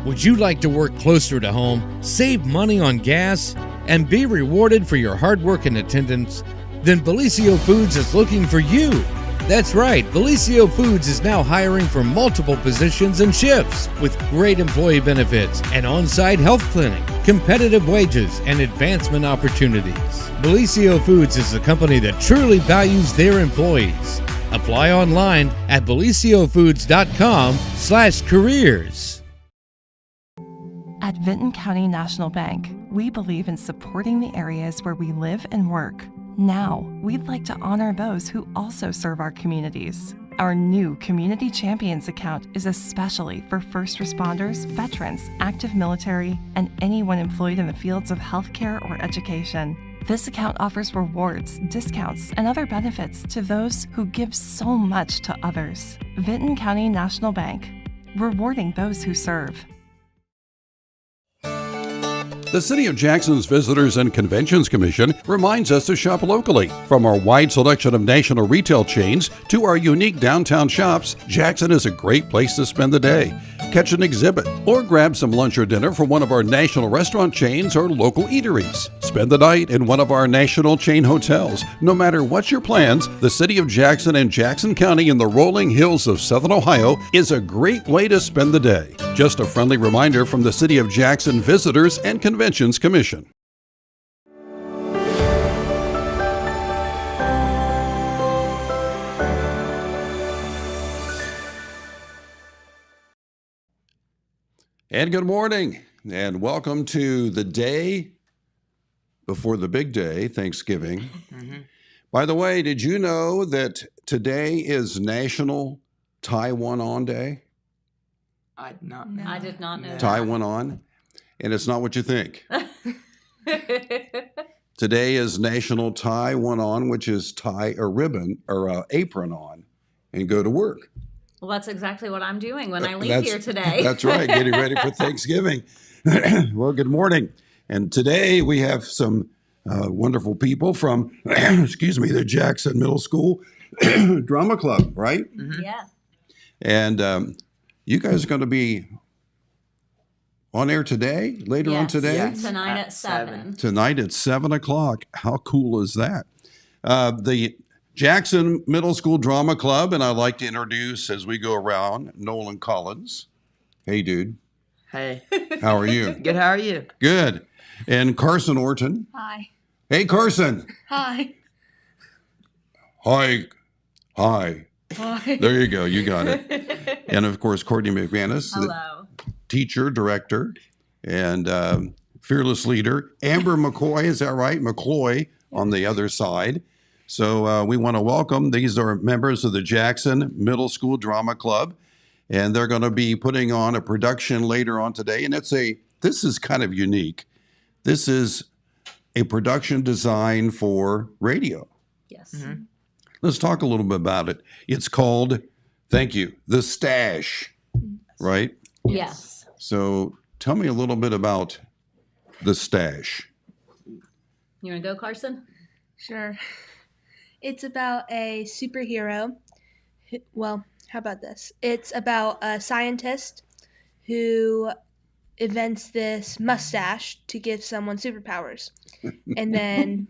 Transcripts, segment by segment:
Would you like to work closer to home, save money on gas, and be rewarded for your hard work and attendance? Then Bellisio Foods is looking for you. That's right, Bellisio Foods is now hiring for multiple positions and shifts with great employee benefits, an on-site health clinic, competitive wages, and advancement opportunities. Bellisio Foods is a company that truly values their employees. Apply online at belisiofoods.com/careers. At Vinton County National Bank, we believe in supporting the areas where we live and work. Now, we'd like to honor those who also serve our communities. Our new Community Champions account is especially for first responders, veterans, active military, and anyone employed in the fields of healthcare or education. This account offers rewards, discounts, and other benefits to those who give so much to others. Vinton County National Bank, rewarding those who serve. The City of Jackson's Visitors and Conventions Commission reminds us to shop locally. From our wide selection of national retail chains to our unique downtown shops, Jackson is a great place to spend the day. Catch an exhibit or grab some lunch or dinner from one of our national restaurant chains or local eateries. Spend the night in one of our national chain hotels. No matter what your plans, the City of Jackson and Jackson County in the rolling hills of Southern Ohio is a great way to spend the day. Just a friendly reminder from the City of Jackson Visitors and Conventions Commission. And good morning, and welcome to the day before the big day, Thanksgiving. By the way, did you know that today is National Taiwan On Day? I did not know. I did not know. Taiwan On, and it's not what you think. Today is National Taiwan On, which is tie a ribbon or a apron on and go to work. Well, that's exactly what I'm doing when I leave here today. That's right, getting ready for Thanksgiving. Well, good morning. And today we have some wonderful people from, the Jackson Middle School Drama Club, right? Mm-hmm. Yeah. And you guys are going to be on air today, later on today? Yes, tonight at 7. Tonight at 7 o'clock. How cool is that? The Jackson Middle School Drama Club, and I'd like to introduce, as we go around, Nolan Collins. Hey, dude. Hey. How are you? Good, how are you? Good. And Carson Orton. Hi. Hey, Carson. Hi. Hi. Hi. Hi. There you go. You got it. And, of course, Courtney McManus. Hello. Teacher, director, and fearless leader. Amber McCoy, is that right? McCloy on the other side. So we want to welcome, these are members of the Jackson Middle School Drama Club, and they're going to be putting on a production later on today. And this is kind of unique. This is a production designed for radio. Yes. Mm-hmm. Let's talk a little bit about it. It's called, thank you, The Stash, right? Yes. So tell me a little bit about The Stash. You want to go, Carson? Sure. It's about a superhero. Well, how about this? It's about a scientist who invents this mustache to give someone superpowers. And then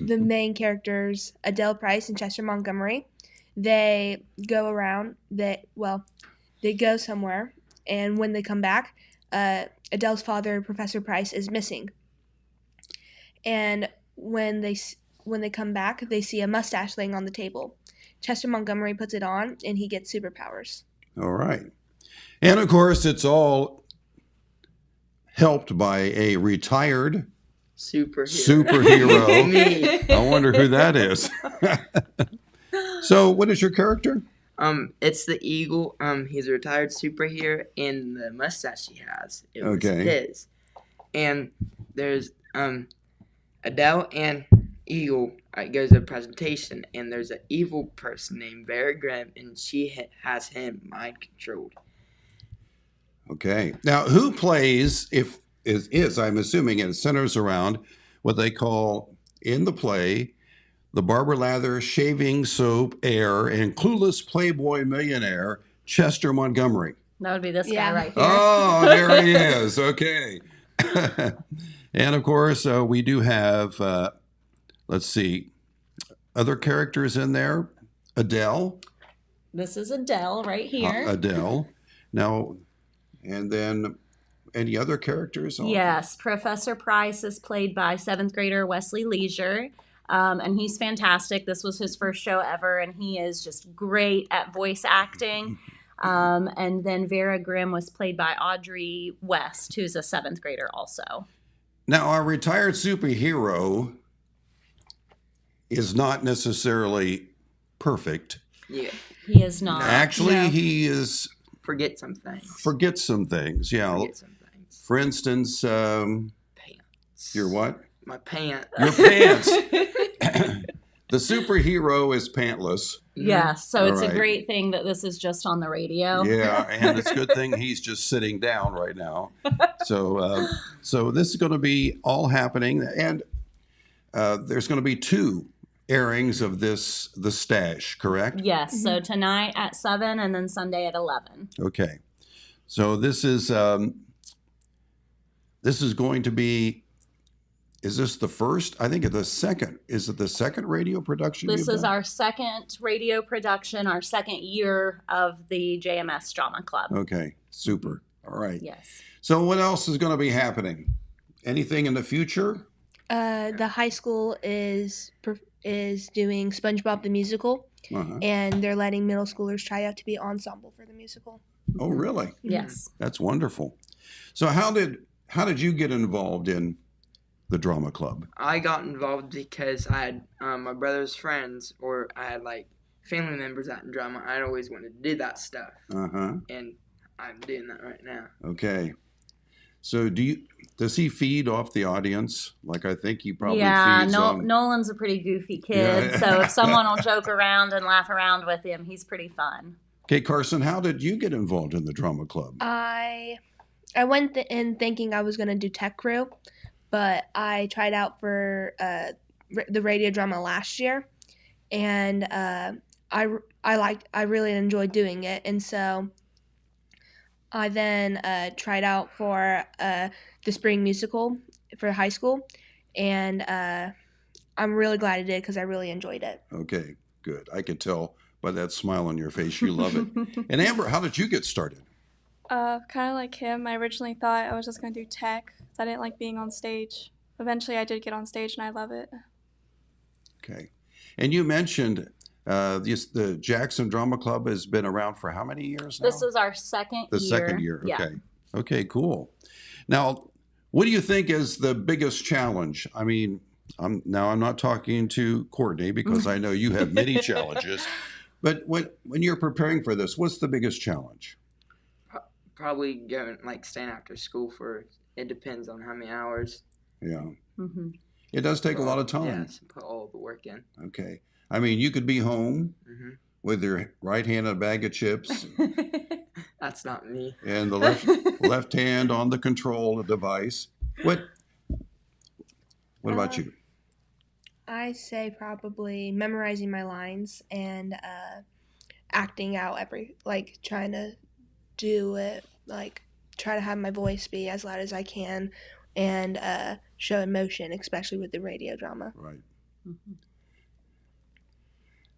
the main characters, Adele Price and Chester Montgomery, they go around, they go somewhere, and when they come back, Adele's father, Professor Price, is missing. And when they come back, they see a mustache laying on the table. Chester Montgomery puts it on, and he gets superpowers. All right. And, of course, it's all helped by a retired superhero. Me. I wonder who that is. So what is your character? It's the Eagle. He's a retired superhero, and the mustache he has, it was his. And there's Adele and Eagle goes to a presentation, and there's an evil person named Barry Grimm, and she has him mind controlled. Okay. Now, who plays, I'm assuming it centers around what they call in the play, the barber lather, shaving soap heir, and clueless playboy millionaire, Chester Montgomery. That would be this guy right here. Oh, there he is. Okay. And of course, we do have, let's see, other characters in there. Adele. This is Adele right here. Adele. Now, and then any other characters? Yes. Professor Price is played by 7th grader Wesley Leisure. And he's fantastic. This was his first show ever, and he is just great at voice acting. And then Vera Grimm was played by Audrey West, who's a 7th grader also. Now, our retired superhero is not necessarily perfect. Yeah. He is not. Actually, he is... Forget some things. Yeah. Forget some things. For instance, pants. Your what? My pants. Your pants. The superhero is pantless. Yes, so it's a great thing that this is just on the radio. Yeah, and it's a good thing he's just sitting down right now. So this is going to be all happening, and there's going to be 2 airings of The Stash, correct? Yes, so tonight at 7 and then Sunday at 11. Okay, so this is going to be. Is this the first? I think it's the second. Is it the second radio production? This is our second radio production, our second year of the JMS Drama Club. Okay, super. All right. Yes. So what else is going to be happening? Anything in the future? The high school is doing SpongeBob the Musical, and they're letting middle schoolers try out to be ensemble for the musical. Oh, really? Yes. That's wonderful. So how did you get involved in the drama club? I got involved because I had my brother's friends, or I had like family members out in drama. I'd always wanted to do that stuff. And I'm doing that right now. Okay. So does he feed off the audience? Like I think he probably feeds Nolan's a pretty goofy kid. Yeah. So if someone will joke around and laugh around with him, he's pretty fun. Okay, Carson, how did you get involved in the drama club? I went in thinking I was going to do tech crew, but I tried out for the radio drama last year, and I really enjoyed doing it, and so I then tried out for the spring musical for high school, and I'm really glad I did because I really enjoyed it. Okay, good. I could tell by that smile on your face you love it. And Amber, how did you get started? Kind of like him. I originally thought I was just going to do tech because I didn't like being on stage. Eventually, I did get on stage, and I love it. Okay. And you mentioned the Jackson Drama Club has been around for how many years now? This is our second year. The second year, okay. Yeah. Okay, cool. Now, what do you think is the biggest challenge? I mean, I'm not talking to Courtney because I know you have many challenges. But when you're preparing for this, what's the biggest challenge? Probably going staying after school for. It depends on how many hours. Yeah. Mm-hmm. It does take a lot of time. Yes, put all the work in. Okay. I mean, you could be home with your right hand on a bag of chips. That's not me. And the left hand on the control device. What about you? I say probably memorizing my lines and acting out trying to do it, try to have my voice be as loud as I can and show emotion, especially with the radio drama. Right. Mm-hmm.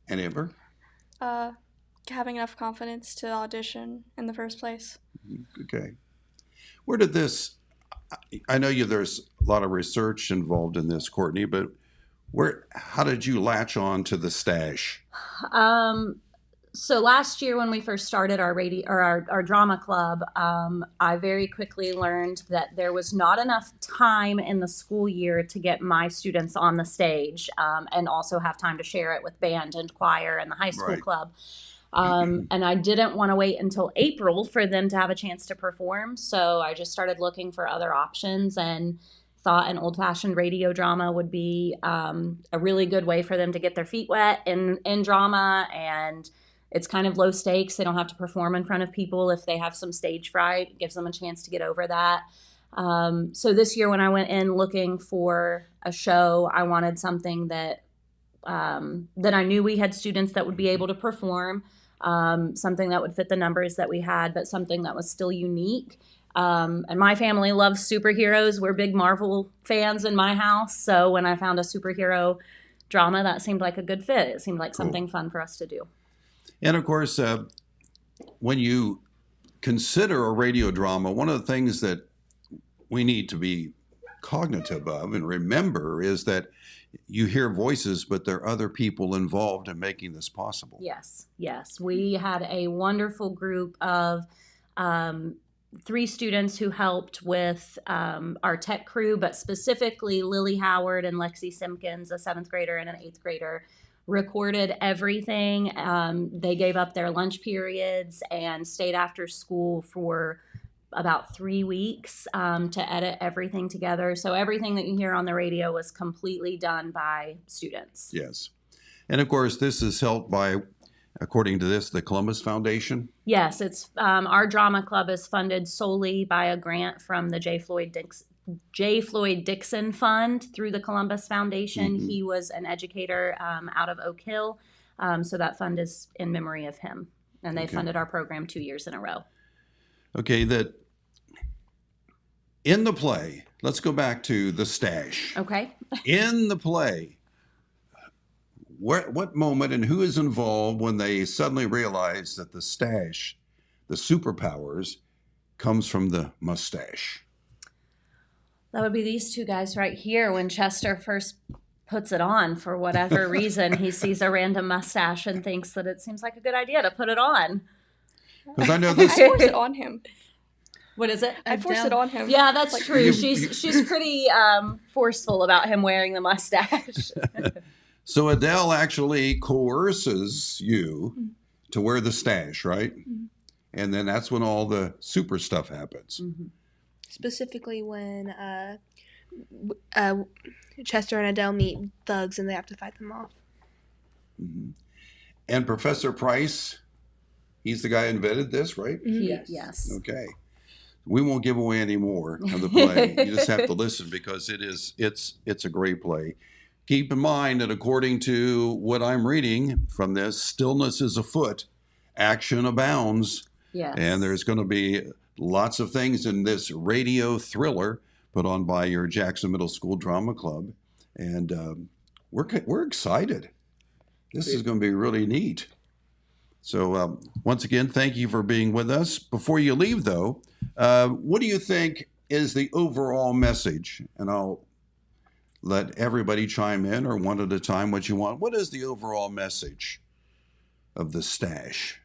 And Amber? Having enough confidence to audition in the first place. Okay. Where did this, I know there's a lot of research involved in this, Courtney, but how did you latch on to the Stash? So last year when we first started our drama club, I very quickly learned that there was not enough time in the school year to get my students on the stage and also have time to share it with band and choir and the high school club. And I didn't want to wait until April for them to have a chance to perform. So I just started looking for other options and thought an old-fashioned radio drama would be a really good way for them to get their feet wet in drama, and it's kind of low stakes. They don't have to perform in front of people if they have some stage fright. It gives them a chance to get over that. So this year when I went in looking for a show, I wanted something that I knew we had students that would be able to perform. something that would fit the numbers that we had, but something that was still unique. And my family loves superheroes. We're big Marvel fans in my house. So when I found a superhero drama, that seemed like a good fit. It seemed like something fun for us to do. And of course, when you consider a radio drama, one of the things that we need to be cognitive of and remember is that you hear voices, but there are other people involved in making this possible. Yes, yes. We had a wonderful group of 3 students who helped with our tech crew, but specifically Lily Howard and Lexi Simpkins, a 7th grader and an 8th grader, recorded everything. They gave up their lunch periods and stayed after school for about 3 weeks to edit everything together. So everything that you hear on the radio was completely done by students. Yes. And of course, this is helped by, according to this, the Columbus Foundation. Yes, it's our drama club is funded solely by a grant from the J. Floyd Dixon Fund through the Columbus Foundation. He was an educator out of Oak Hill, so that fund is in memory of him. And they funded our program 2 years in a row. Okay, that in the play, let's go back to the stash. Okay. In the play, what moment and who is involved when they suddenly realize that the stash, the superpowers, comes from the mustache? That would be these 2 guys right here. When Chester first puts it on, for whatever reason, he sees a random mustache and thinks that it seems like a good idea to put it on. Because I know this. I forced it on him. What is it? I forced it on him. Yeah, that's true. She's pretty forceful about him wearing the mustache. So Adele actually coerces you to wear the stash, right? And then that's when all the super stuff happens. Specifically when Chester and Adele meet thugs and they have to fight them off. And Professor Price, he's the guy who invented this, right? Yes. Okay. We won't give away any more of the play. You just have to listen because it's a great play. Keep in mind that according to what I'm reading from this, stillness is afoot, action abounds. Yes. And there's going to be lots of things in this radio thriller put on by your Jackson Middle School Drama Club. And we're excited. This is going to be really neat. So once again, thank you for being with us. Before you leave, though, what do you think is the overall message? And I'll let everybody chime in, or one at a time, what you want. What is the overall message of the stash?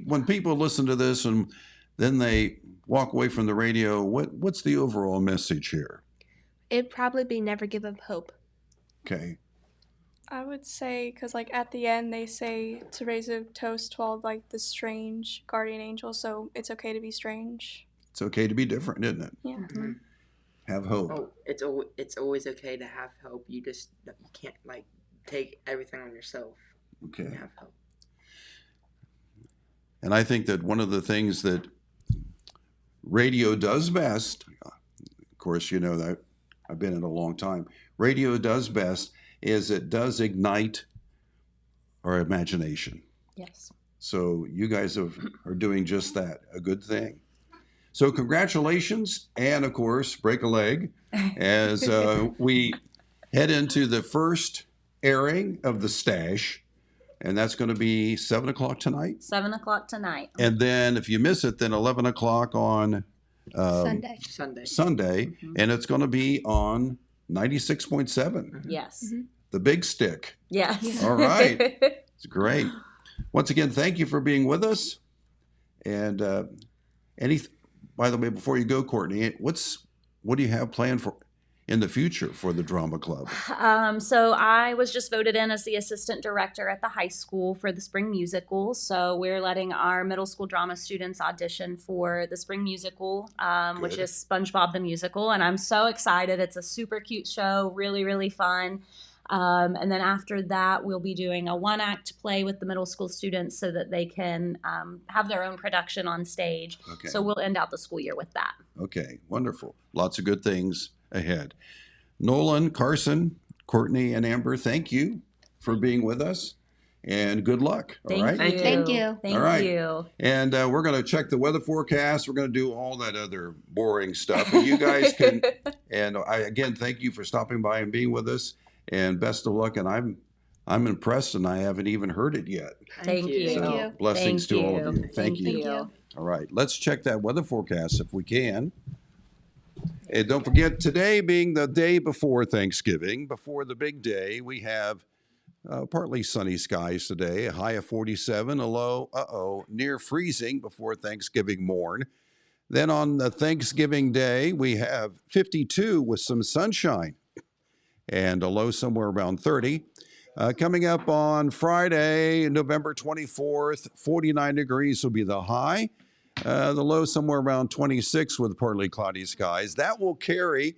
When people listen to this and then they walk away from the radio, what's the overall message here? It'd probably be never give up hope. Okay. I would say, because like at the end they say to raise a toast to all like the strange guardian angels, so it's okay to be strange. It's okay to be different, isn't it? Yeah. Have hope. Oh, it's always okay to have hope. You can't like take everything on yourself. Okay. You have hope. And I think that one of the things that radio does best, of course, you know that I've been in a long time, radio does best is it does ignite our imagination. Yes. So you guys are doing just that, a good thing. So congratulations, and of course, break a leg as we head into the first airing of The Stash, and that's going to be 7 o'clock tonight. 7 o'clock tonight. And then if you miss it, then 11 o'clock on Sunday. And it's going to be on 96.7. Yes. The big stick. Yes. All right. It's great. Once again, thank you for being with us. And by the way, before you go, Courtney, what do you have planned for in the future for the drama club? So I was just voted in as the assistant director at the high school for the spring musical. So we're letting our middle school drama students audition for the spring musical, which is SpongeBob the Musical. And I'm so excited. It's a super cute show, really, really fun. And then after that, we'll be doing a one-act play with the middle school students so that they can have their own production on stage. Okay. So we'll end out the school year with that. Okay, wonderful. Lots of good things ahead. Nolan, Carson, Courtney, and Amber, thank you for being with us. and good luck. All right. Thank you. Thank you. Thank All right. you. And we're going to check the weather forecast. We're going to do all that other boring stuff. And you guys can, and I, again, thank you for stopping by and being with us. And best of luck. And I'm impressed, and I haven't even heard it yet. Thank you. Thank So you. blessings Thank to all of you. you. Thank you. Thank you. All right. Let's check that weather forecast if we can. And don't forget, today being the day before Thanksgiving, before the big day, we have partly sunny skies today, a high of 47, a low, near freezing before Thanksgiving morn. Then on the Thanksgiving day, we have 52 with some sunshine and a low somewhere around 30. Coming up on Friday, November 24th, 49 degrees will be the high. The low somewhere around 26 with partly cloudy skies. That will carry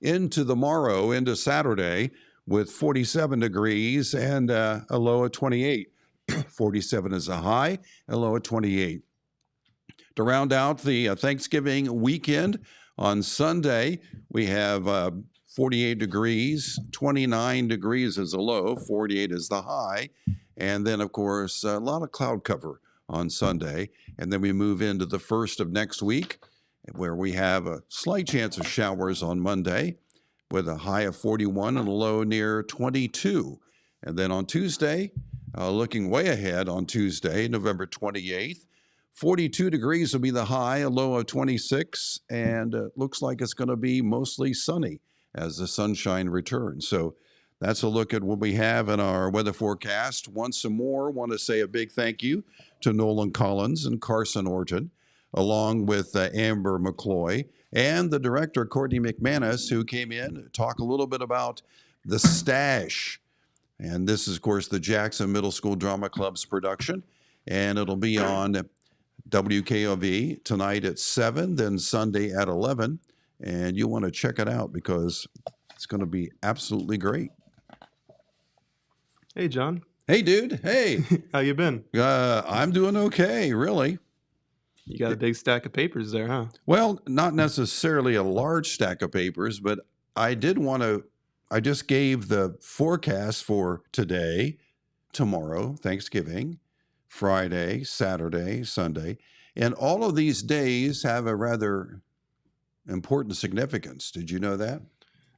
into tomorrow, into Saturday, with 47 degrees and a low of 28. 47 is a high, a low of 28. To round out the Thanksgiving weekend, on Sunday, we have 48 degrees, 29 degrees is a low, 48 is the high, and then, of course, a lot of cloud cover on Sunday. And then we move into the first of next week, where we have a slight chance of showers on Monday, with a high of 41 and a low near 22. And then on Tuesday, looking way ahead on Tuesday, November 28th, 42 degrees will be the high, a low of 26, and looks like it's going to be mostly sunny as the sunshine returns. So that's a look at what we have in our weather forecast. Once more, want to say a big thank you to Nolan Collins and Carson Orton, along with Amber McCloy, and the director, Courtney McManus, who came in to talk a little bit about The Stash. And this is, of course, the Jackson Middle School Drama Club's production. And it'll be on WKOV tonight at 7, then Sunday at 11. And you want to check it out because it's going to be absolutely great. Hey, John. Hey, dude. Hey. How you been? I'm doing okay, really. You got a big stack of papers there, huh? Well, not necessarily a large stack of papers, but I just gave the forecast for today, tomorrow, Thanksgiving, Friday, Saturday, Sunday. And all of these days have a rather important significance. Did you know that?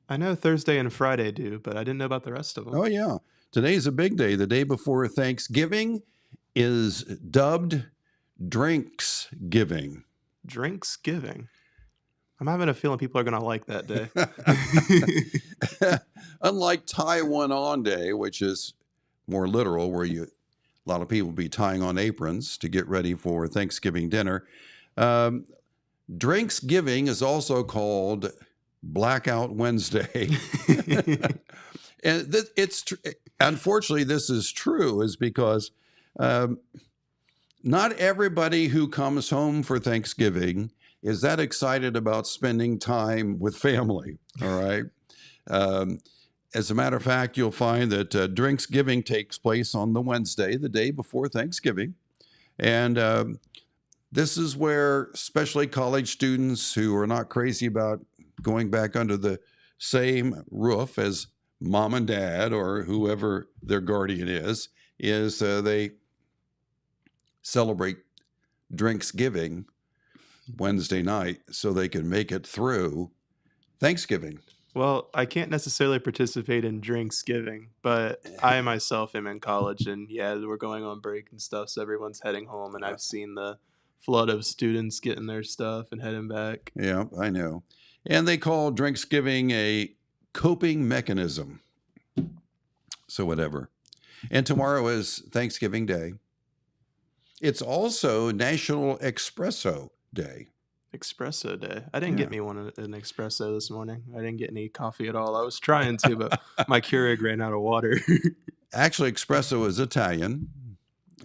I know Thursday and Friday do, but I didn't know about the rest of them. Oh, yeah. Today's a big day. The day before Thanksgiving is dubbed Drinks Giving. Drinks Giving. I'm having a feeling people are going to like that day. Unlike Tie One On Day, which is more literal, where a lot of people be tying on aprons to get ready for Thanksgiving dinner. Drinks Giving is also called Blackout Wednesday. And unfortunately, this is true, is because not everybody who comes home for Thanksgiving is that excited about spending time with family, all right? As a matter of fact, you'll find that Drinks Giving takes place on the Wednesday, the day before Thanksgiving. And this is where especially college students who are not crazy about going back under the same roof as mom and dad or whoever their guardian is they celebrate Drinks Giving Wednesday night so they can make it through Thanksgiving. Well, I can't necessarily participate in Drinks Giving, but I myself am in college, and yeah, we're going on break and stuff, so everyone's heading home, and I've seen the flood of students getting their stuff and heading back. Yeah, I know. And they call Drinks Giving a coping mechanism. So whatever. And tomorrow is Thanksgiving Day. It's also National Espresso Day. Espresso Day. I didn't get me an espresso this morning. I didn't get any coffee at all. I was trying to, but my Keurig ran out of water. Actually, espresso is Italian.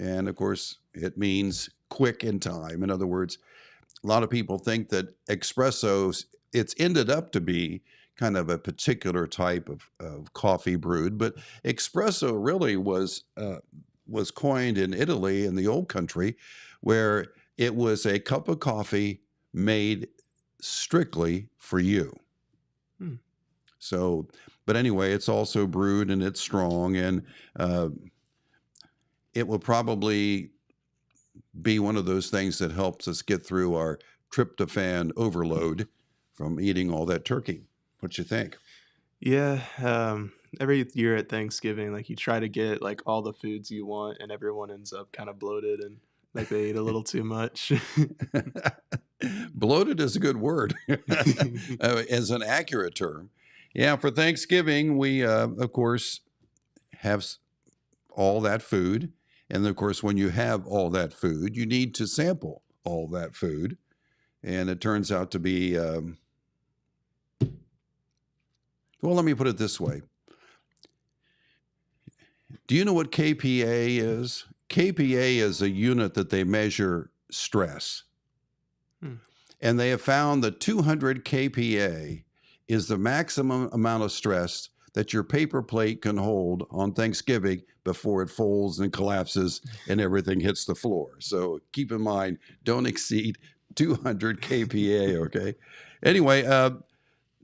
And of course, it means quick in time. In other words, a lot of people think that espressos, it's ended up to be kind of a particular type of coffee brewed, but espresso really was coined in Italy, in the old country, where it was a cup of coffee made strictly for you. So, but anyway, it's also brewed and it's strong. And it will probably be one of those things that helps us get through our tryptophan overload from eating all that turkey. What you think? Yeah, every year at Thanksgiving, like you try to get like all the foods you want, and everyone ends up kind of bloated and like they ate a little too much. Bloated is a good word, as an accurate term. Yeah, for Thanksgiving, we, of course, have all that food. And of course, when you have all that food, you need to sample all that food. And it turns out to be, well, let me put it this way. Do you know what KPA is? KPA is a unit that they measure stress. And they have found that 200 KPA is the maximum amount of stress that your paper plate can hold on Thanksgiving before it folds and collapses and everything hits the floor. So keep in mind, don't exceed 200 KPA, okay? Anyway,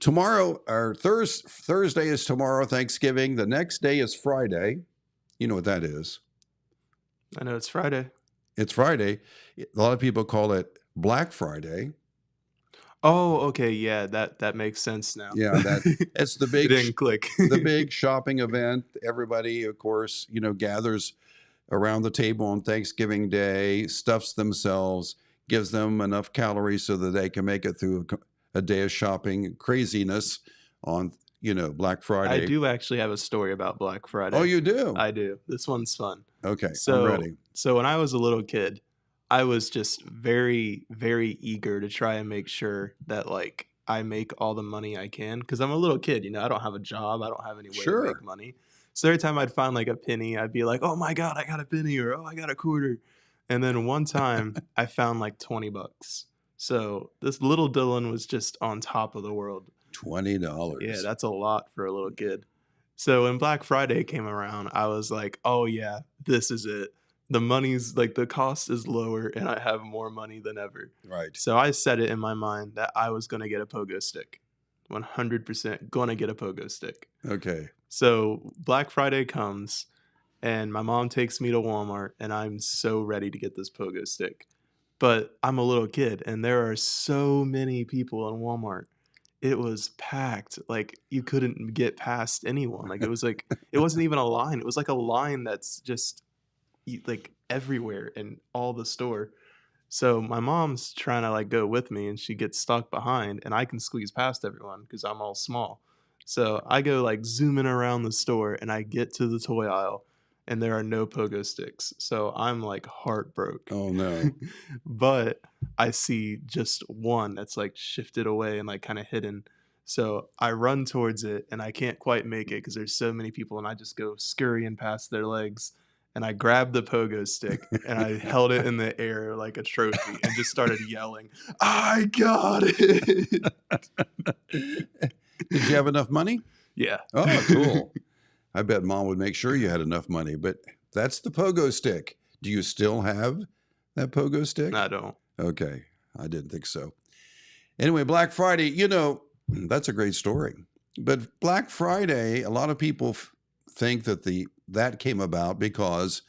tomorrow, or Thursday is tomorrow, Thanksgiving. The next day is Friday. You know what that is. I know it's Friday. It's Friday. A lot of people call it Black Friday. Oh, okay, yeah, that makes sense now. Yeah, it's the big It didn't click. the big shopping event. Everybody, of course, gathers around the table on Thanksgiving Day, stuffs themselves, gives them enough calories so that they can make it through a day of shopping craziness on Black Friday. I do actually have a story about Black Friday. Oh, you do? I do. This one's fun. Okay, So, I'm ready. So when I was a little kid, I was just very, very eager to try and make sure that like I make all the money I can because I'm a little kid. I don't have a job. I don't have any way to make money. So every time I'd find like a penny, I'd be like, "Oh my God, I got a penny!" or "Oh, I got a quarter." And then one time, I found like $20. So this little Dylan was just on top of the world. $20. Yeah, that's a lot for a little kid. So when Black Friday came around, I was like, "Oh yeah, this is it. The money's like the cost is lower and I have more money than ever." Right. So I set it in my mind that I was going to get a pogo stick. 100% going to get a pogo stick. Okay. So Black Friday comes and my mom takes me to Walmart and I'm so ready to get this pogo stick. But I'm a little kid and there are so many people in Walmart. It was packed. Like you couldn't get past anyone. Like it wasn't even a line. It was like a line that's just like everywhere in all the store. So my mom's trying to like go with me and she gets stuck behind and I can squeeze past everyone because I'm all small. So I go like zooming around the store and I get to the toy aisle and there are no pogo sticks. So I'm like heartbroken. Oh no. But I see just one that's like shifted away and like kind of hidden. So I run towards it and I can't quite make it because there's so many people and I just go scurrying past their legs. And I grabbed the pogo stick and I held it in the air like a trophy and just started yelling, "I got it!" Did you have enough money? Yeah. Oh, cool. I bet Mom would make sure you had enough money, but that's the pogo stick. Do you still have that pogo stick? I don't. Okay. I didn't think so. Anyway, Black Friday, that's a great story. But Black Friday, a lot of people think that came about because,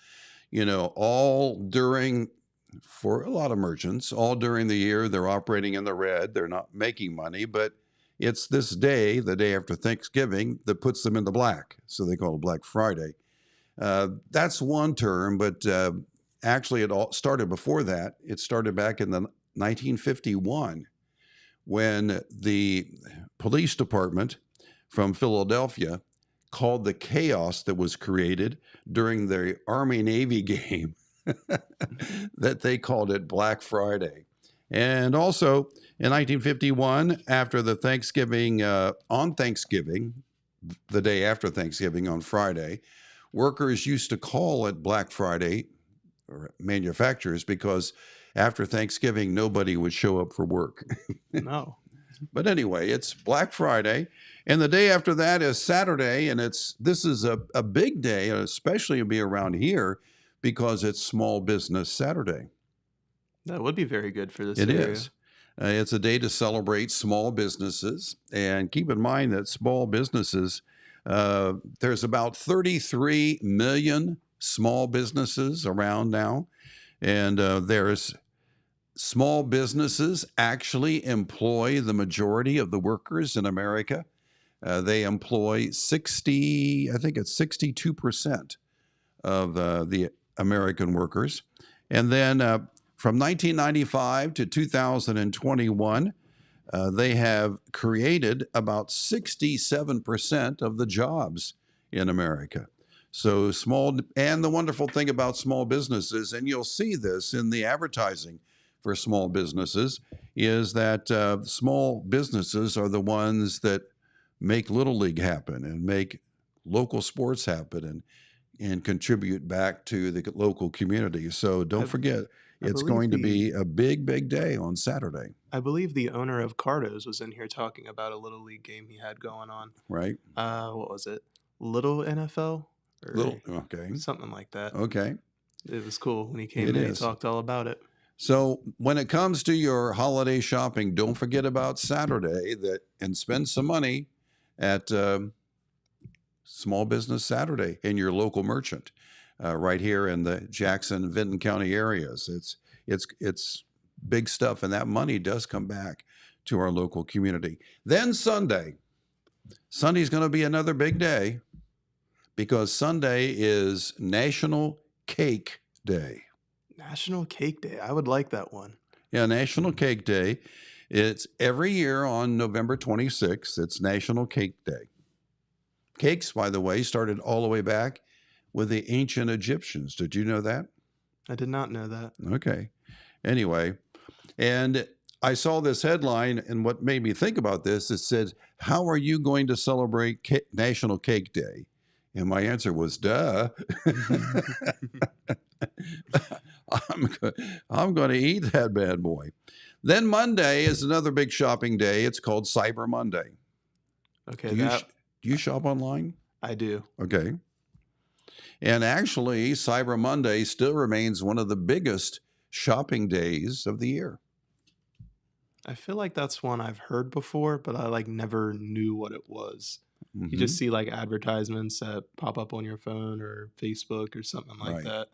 for a lot of merchants, all during the year, they're operating in the red. They're not making money, but it's this day, the day after Thanksgiving, that puts them in the black. So they call it Black Friday. That's one term, but actually it all started before that. It started back in the 1951 when the police department from Philadelphia called the chaos that was created during the Army-Navy game that they called it Black Friday. And also in 1951, after the Thanksgiving, on Thanksgiving, the day after Thanksgiving on Friday, workers used to call it Black Friday, or manufacturers, because after Thanksgiving, nobody would show up for work. No. But anyway, it's Black Friday. And the day after that is Saturday. And this is a big day, especially be around here, because it's Small Business Saturday. That would be very good for this It area. is. It's a day to celebrate small businesses. And keep in mind that small businesses, there's about 33 million small businesses around now, and there's small businesses actually employ the majority of the workers in America. They employ 62% of the American workers. And then from 1995 to 2021, they have created about 67% of the jobs in America. So and the wonderful thing about small businesses, and you'll see this in the advertising for small businesses, is that small businesses are the ones that make Little League happen and make local sports happen and contribute back to the local community. So don't forget, it's going to be a big, big day on Saturday. I believe the owner of Cardo's was in here talking about a Little League game he had going on. Right. What was it? Little NFL? Okay. Something like that. Okay. It was cool when he came in. He talked all about it. So when it comes to your holiday shopping, don't forget about Saturday and spend some money at Small Business Saturday in your local merchant right here in the Jackson, Vinton County areas. It's big stuff, and that money does come back to our local community. Then Sunday's going to be another big day because Sunday is National Cake Day. National Cake Day. I would like that one. Yeah, National Cake Day. It's every year on November 26th. It's National Cake Day. Cakes, by the way, started all the way back with the ancient Egyptians. Did you know that? I did not know that. Okay. Anyway, and I saw this headline, and what made me think about this, it said, how are you going to celebrate National Cake Day? And my answer was, duh. I'm going to eat that bad boy. Then Monday is another big shopping day. It's called Cyber Monday. Okay. Do you shop online? I do. Okay. And actually, Cyber Monday still remains one of the biggest shopping days of the year. I feel like that's one I've heard before, but I never knew what it was. You just see advertisements that pop up on your phone or Facebook or something like that.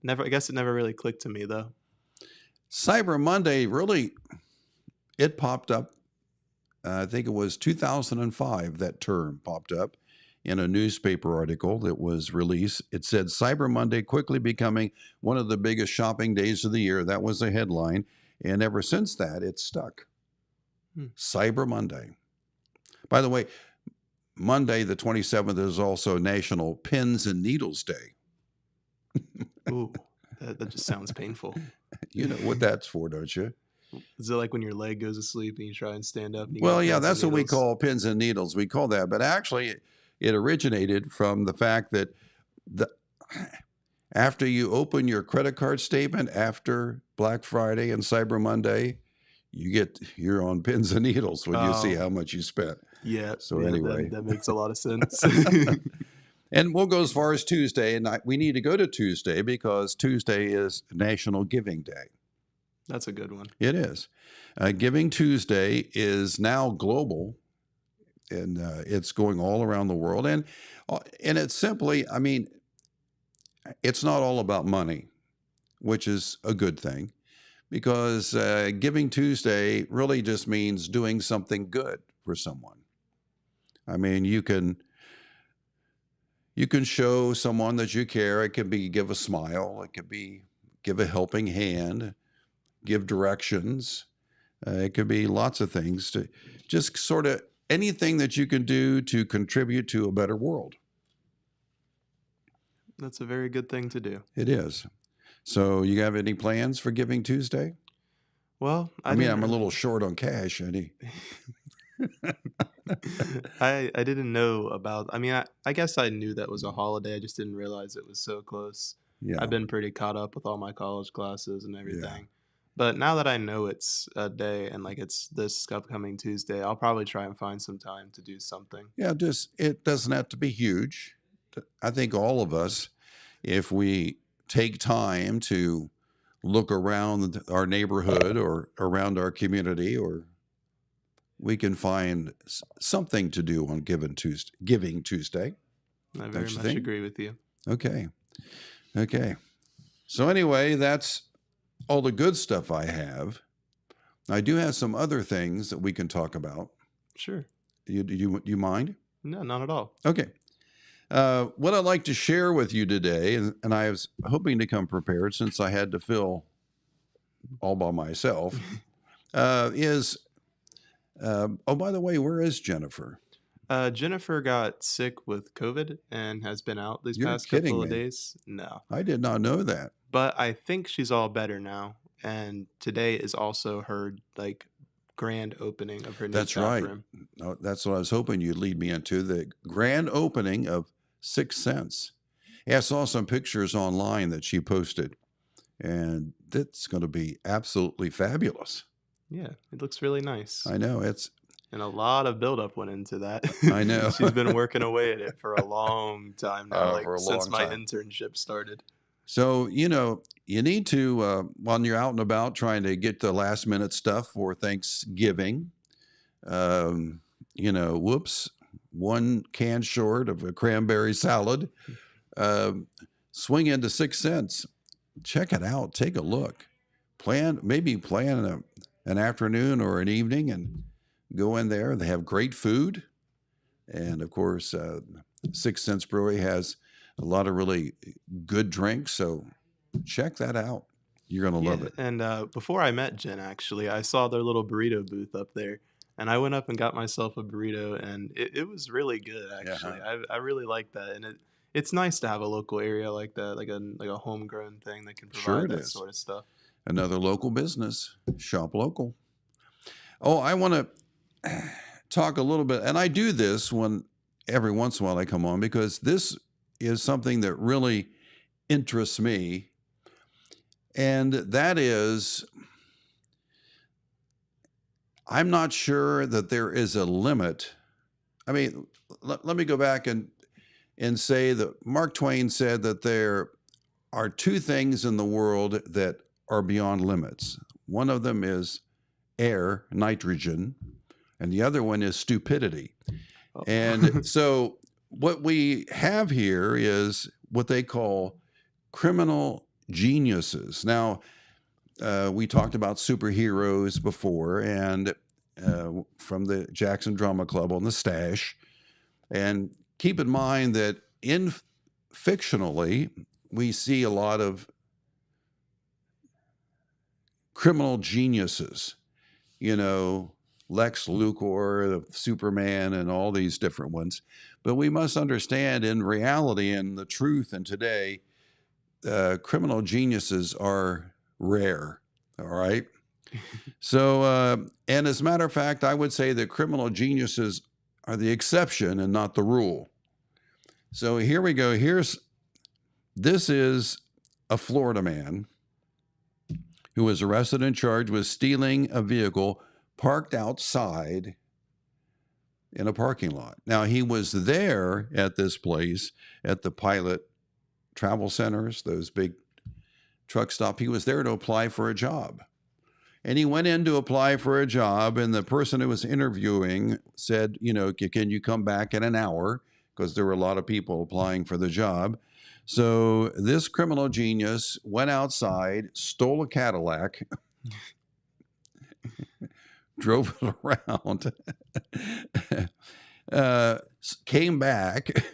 I guess it never really clicked to me though. Cyber Monday it popped up. I think it was 2005 that term popped up in a newspaper article that was released. It said Cyber Monday quickly becoming one of the biggest shopping days of the year. That was the headline. And ever since that, it's stuck. Cyber Monday. By the way, Monday, the 27th, is also National Pins and Needles Day. Ooh, that just sounds painful. You know what that's for, don't you? Is it like when your leg goes to sleep and you try and stand up? And well, yeah, that's what we call pins and needles. We call that. But actually, it originated from the fact that after you open your credit card statement after Black Friday and Cyber Monday, you're on pins and needles when you see how much you spent. Yeah. So anyway, that makes a lot of sense. And we'll go as far as Tuesday, and we need to go to Tuesday because Tuesday is National Giving Day. That's a good one. It is. Giving Tuesday is now global, and it's going all around the world. And it's simply, it's not all about money, which is a good thing, because Giving Tuesday really just means doing something good for someone. You can show someone that you care. It could be give a smile. It could be give a helping hand, give directions. It could be lots of things to just sort of anything that you can do to contribute to a better world. That's a very good thing to do. It is. So you have any plans for Giving Tuesday? Well, I'm a little short on cash, Eddie. I didn't know about, I guess I knew that was a holiday. I just didn't realize it was so close. Yeah. I've been pretty caught up with all my college classes and everything. Yeah. But now that I know it's a day and it's this upcoming Tuesday, I'll probably try and find some time to do something. Yeah, it doesn't have to be huge. I think all of us, if we take time to look around our neighborhood or around our community, or we can find something to do on Giving Tuesday. I very much agree with you. Okay. Okay. So anyway, that's all the good stuff I have. I do have some other things that we can talk about. Sure. You mind? No, not at all. Okay. What I'd like to share with you today, and I was hoping to come prepared since I had to fill all by myself, is, oh, by the way, where is Jennifer? Jennifer got sick with COVID and has been out these You're past kidding couple of me. days. No. I did not know that. But I think she's all better now. And today is also her grand opening of her new That's tap right. room. No, that's what I was hoping you'd lead me into, the grand opening of 6 Cents. Yeah, I saw some pictures online that she posted, and that's going to be absolutely fabulous. Yeah, it looks really nice. I know. And a lot of buildup went into that. I know. She's been working away at it for a long time now, for a since long my time. internship started. So, you need to, when you're out and about trying to get the last minute stuff for Thanksgiving, whoops, 1 can short of a cranberry salad, swing into 6 Cents. Check it out. Take a look. Maybe plan an afternoon or an evening and go in there. They have great food. And of course, 6 Cents Brewery has a lot of really good drinks. So check that out. You're going to love it. And before I met Jen, actually, I saw their little burrito booth up there. And I went up and got myself a burrito, and it was really good, actually. Yeah. I really like that. And it's nice to have a local area like that, like a homegrown thing that can provide that sort of stuff. Another local business. Shop local. Oh, I want to talk a little bit, and I do this every once in a while I come on, because this is something that really interests me, and that is, I'm not sure that there is a limit. I mean, let me go back and say that Mark Twain said that there are 2 things in the world that are beyond limits. One of them is air, nitrogen, and the other one is stupidity. Oh. And so what we have here is what they call criminal geniuses. Now, we talked about superheroes before, and from the Jackson Drama Club on the Stash. And keep in mind that fictionally, we see a lot of criminal geniuses. Lex Luthor, Superman, and all these different ones. But we must understand, in reality and the truth, and today, criminal geniuses are rare. All right. So, and as a matter of fact, I would say that criminal geniuses are the exception and not the rule. So here we go. This is a Florida man who was arrested and charged with stealing a vehicle parked outside in a parking lot. Now, he was there at this place, at the Pilot Travel Centers, those big truck stop. He was there to apply for a job. And he went in to apply for a job, and the person who was interviewing said, can you come back in an hour? Because there were a lot of people applying for the job. So this criminal genius went outside, stole a Cadillac, drove it around, came back,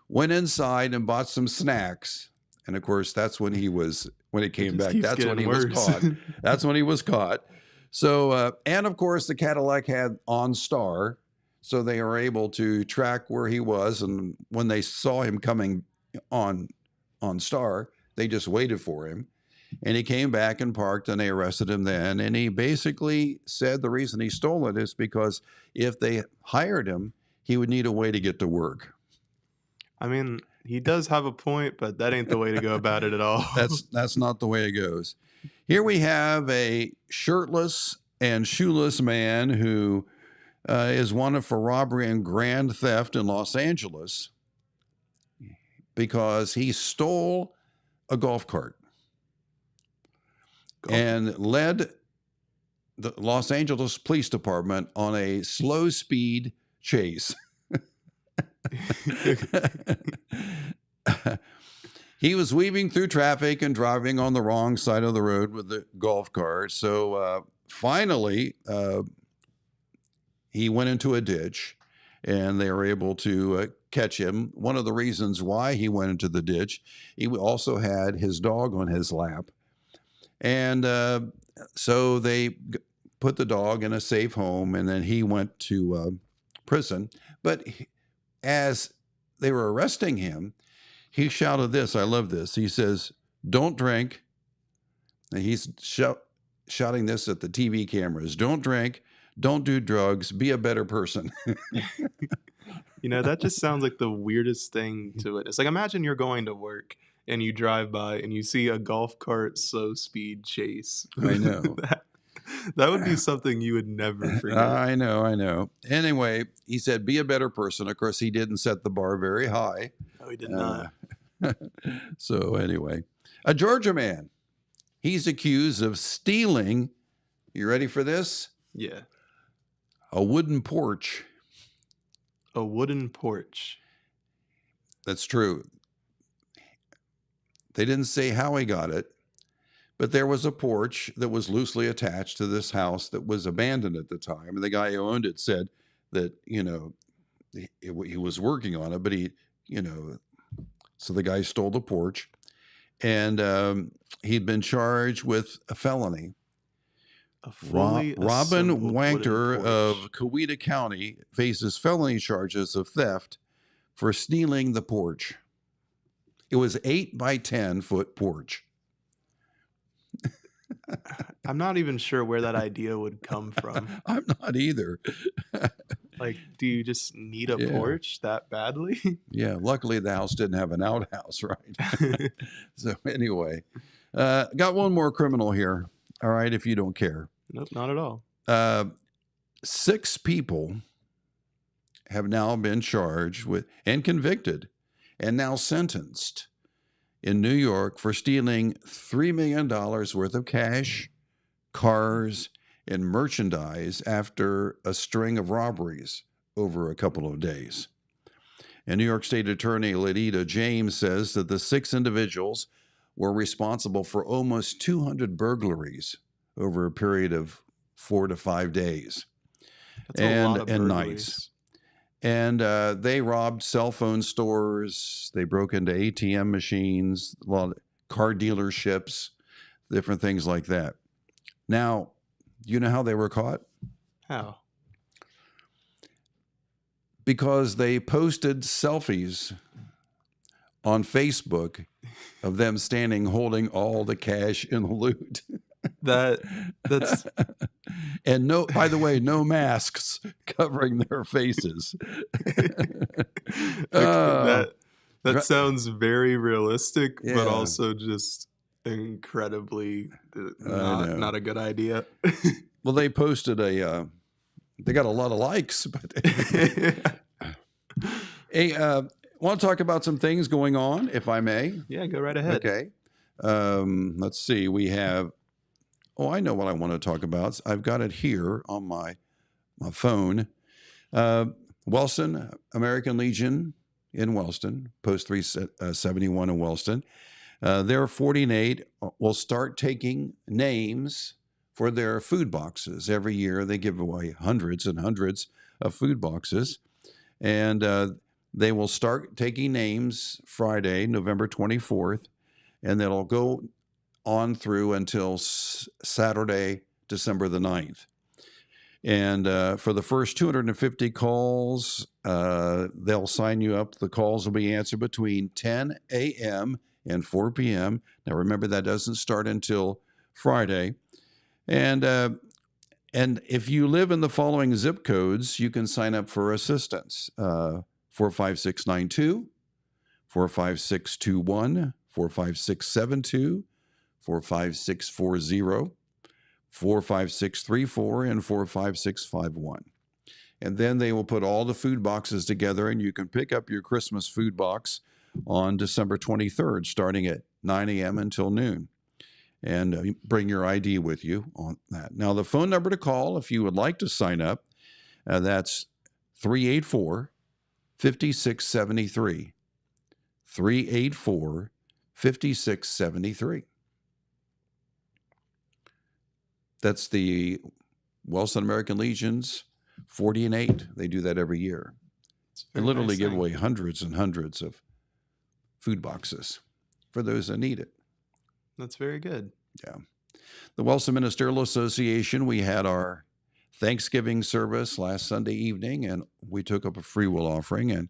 went inside and bought some snacks. And of course, that's when it came back, that's when he was caught. That's when he was caught. So, and of course, the Cadillac had OnStar, so they were able to track where he was. And when they saw him coming on OnStar, they just waited for him. And he came back and parked, and they arrested him then. And he basically said the reason he stole it is because if they hired him, he would need a way to get to work. I mean, he does have a point, but that ain't the way to go about it at all. That's not the way it goes. Here we have a shirtless and shoeless man who is wanted for robbery and grand theft in Los Angeles because he stole a golf cart and led the Los Angeles Police Department on a slow speed chase. He was weaving through traffic and driving on the wrong side of the road with the golf cart. So finally, he went into a ditch, and they were able to catch him. One of the reasons why he went into the ditch, he also had his dog on his lap. And so they put the dog in a safe home, and then he went to prison. But as they were arresting him, he shouted this. I love this. He says, "Don't drink." And he's shouting this at the TV cameras. "Don't drink. Don't do drugs. Be a better person." That just sounds like the weirdest thing to witness. Like, imagine you're going to work and you drive by and you see a golf cart slow speed chase. I know. That would be something you would never forget. I know. Anyway, he said, "Be a better person." Of course, he didn't set the bar very high. No, he did not. So anyway, a Georgia man, he's accused of stealing, you ready for this? Yeah. A wooden porch. A wooden porch. That's true. They didn't say how he got it, but there was a porch that was loosely attached to this house that was abandoned at the time. And the guy who owned it said that, he was working on it, but so the guy stole the porch, and he'd been charged with a felony. Robin Wanger of Coweta County faces felony charges of theft for stealing the porch. It was 8 by 10 foot porch. I'm not even sure where that idea would come from. I'm not either. Like, do you just need a porch that badly? Yeah, luckily the house didn't have an outhouse, right? So anyway, got one more criminal here, all right, if you don't care. Nope, not at all. 6 people have now been charged with and convicted and now sentenced in New York for stealing $3 million worth of cash, cars, and merchandise after a string of robberies over a couple of days. And New York State Attorney Ladita James says that the 6 individuals were responsible for almost 200 burglaries over a period of 4 to 5 days. That's a lot of burglaries. Nights. And they robbed cell phone stores. They broke into ATM machines, a lot of car dealerships, different things like that. Now, you know how they were caught? How? Because they posted selfies on Facebook of them standing holding all the cash in the loot. That's and by the way, no masks covering their faces. That sounds very realistic, but also just incredibly not a good idea. Well, they posted they got a lot of likes, but hey, want to talk about some things going on, if I may? Yeah, go right ahead. Okay. Let's see. We have. Oh, I know what I want to talk about. I've got it here on my phone. Wellston, American Legion in Wellston, Post 371 in Wellston. Their 48 will start taking names for their food boxes. Every year they give away hundreds and hundreds of food boxes. And they will start taking names Friday, November 24th, and it'll go on through until Saturday, December the 9th. And for the first 250 calls, they'll sign you up. The calls will be answered between 10 a.m. and 4 p.m. Now, remember, that doesn't start until Friday. And if you live in the following zip codes, you can sign up for assistance. 45692, 45621, 45672, 45640, 45634, and 45651. And then they will put all the food boxes together, and you can pick up your Christmas food box on December 23rd, starting at 9 a.m. until noon. And bring your ID with you on that. Now, the phone number to call if you would like to sign up, that's 384-5673. 384 5673. That's the Wellston American Legion's 40 and 8. They do that every year. They literally give away hundreds and hundreds of food boxes for those that need it. That's very good. Yeah. The Wellston Ministerial Association, we had our Thanksgiving service last Sunday evening, and we took up a free will offering, and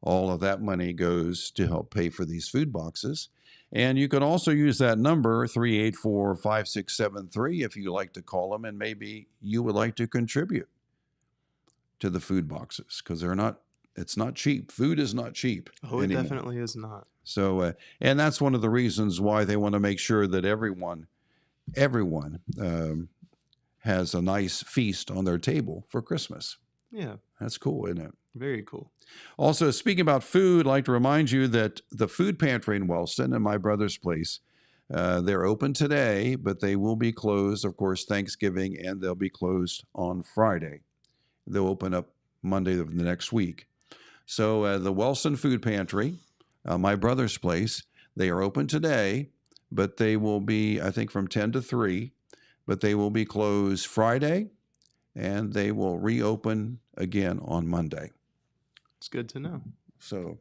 all of that money goes to help pay for these food boxes. And you can also use that number, 384-5673, if you like to call them, and maybe you would like to contribute to the food boxes, because it's not cheap. Food is not cheap. Oh, it definitely is not. So, and that's one of the reasons why they want to make sure that everyone has a nice feast on their table for Christmas. Yeah. That's cool, isn't it? Very cool. Also, speaking about food, I'd like to remind you that the food pantry in Wellston and my brother's place, they're open today, but they will be closed, of course, Thanksgiving, and they'll be closed on Friday. They'll open up Monday of the next week. So the Wellston Food Pantry, my brother's place, they are open today, but they will be, I think, from 10 to 3, but they will be closed Friday, and they will reopen again on Monday. It's good to know. So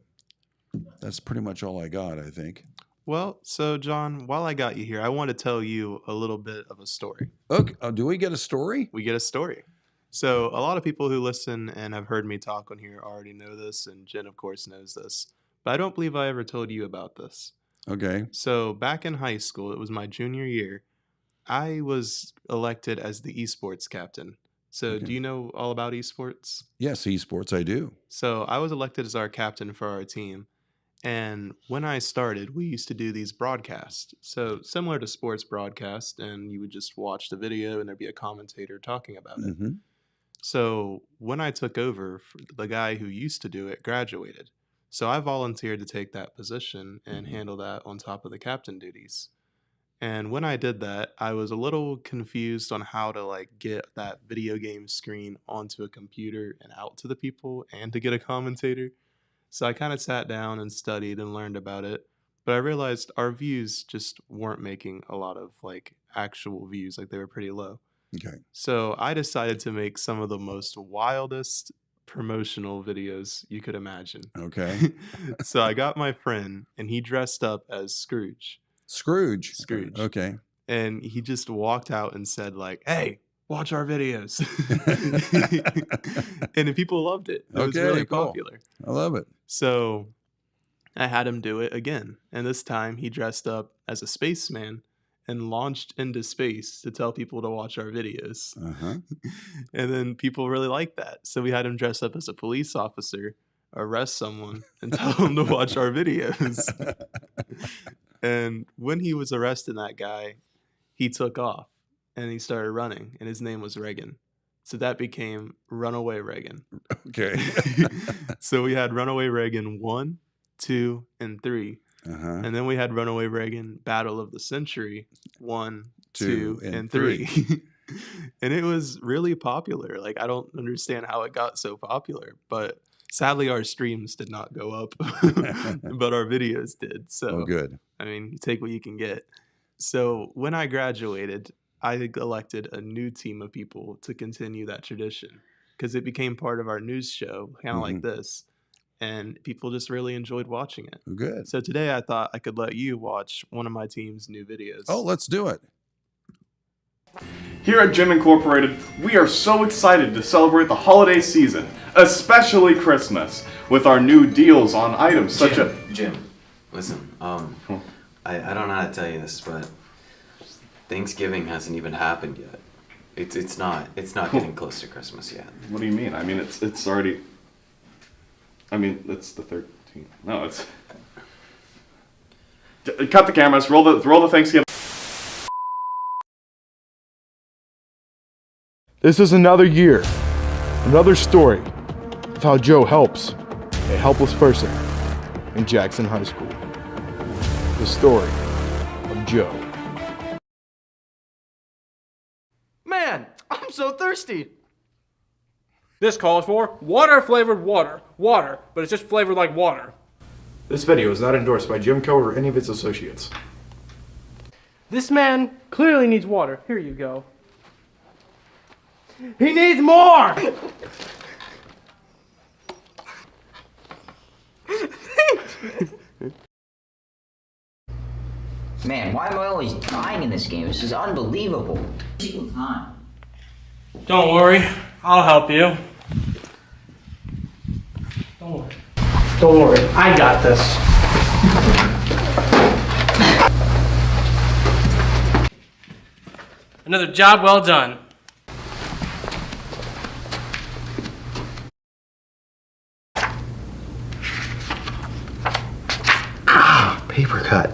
that's pretty much all I got, I think. Well, so John, while I got you here, I want to tell you a little bit of a story. Okay. Do we get a story? We get a story. So a lot of people who listen and have heard me talk on here already know this, and Jen, of course, knows this. But I don't believe I ever told you about this. Okay. So back in high school, it was my junior year, I was elected as the esports captain. So Okay. do you know all about esports? Yes, esports, I do. So I was elected as our captain for our team. And when I started, we used to do these broadcasts. So similar to sports broadcast, and you would just watch the video and there'd be a commentator talking about it. Mm-hmm. So when I took over, the guy who used to do it graduated. So I volunteered to take that position and handle that on top of the captain duties. And when I did that, I was a little confused on how to get that video game screen onto a computer and out to the people and to get a commentator. So I kind of sat down and studied and learned about it. But I realized our views just weren't making a lot of actual views. They were pretty low. Okay. So I decided to make some of the most wildest promotional videos you could imagine. Okay. So I got my friend, and he dressed up as Scrooge. Scrooge. Okay. And he just walked out and said, hey, watch our videos. And the people loved it. It was really popular. I love it. So I had him do it again. And this time he dressed up as a spaceman and launched into space to tell people to watch our videos. Uh-huh. And then people really liked that. So we had him dress up as a police officer, arrest someone, and tell them to watch our videos. And when he was arresting that guy, he took off and he started running, and his name was Reagan. So that became Runaway Reagan. Okay. So we had Runaway Reagan 1, 2, and 3. Uh-huh. And then we had Runaway Reagan Battle of the Century 1, 2, and 3. And it was really popular. I don't understand how it got so popular, but sadly our streams did not go up, but our videos did. So good. I mean, you take what you can get. So when I graduated, I elected a new team of people to continue that tradition because it became part of our news show, kind of like this. And people just really enjoyed watching it. Good. So today I thought I could let you watch one of my team's new videos. Oh, let's do it. Here at Gym Incorporated, we are so excited to celebrate the holiday season, especially Christmas, with our new deals on items such as... Jim, listen, I don't know how to tell you this, but Thanksgiving hasn't even happened yet. It's not getting close to Christmas yet. What do you mean? I mean, it's already... I mean, it's the 13th. No, it's... Cut the cameras, roll the Thanksgiving... This is another year, another story of how Joe helps a helpless person in Jackson High School. The story of Joe. Man, I'm so thirsty. This calls for water-flavored water. Water, but it's just flavored like water. This video is not endorsed by Jim Coe or any of its associates. This man clearly needs water. Here you go. He needs more! Man, why am I always dying in this game? This is unbelievable. Single time. Don't worry, I'll help you. Don't worry, I got this. Another job well done. Paper cut.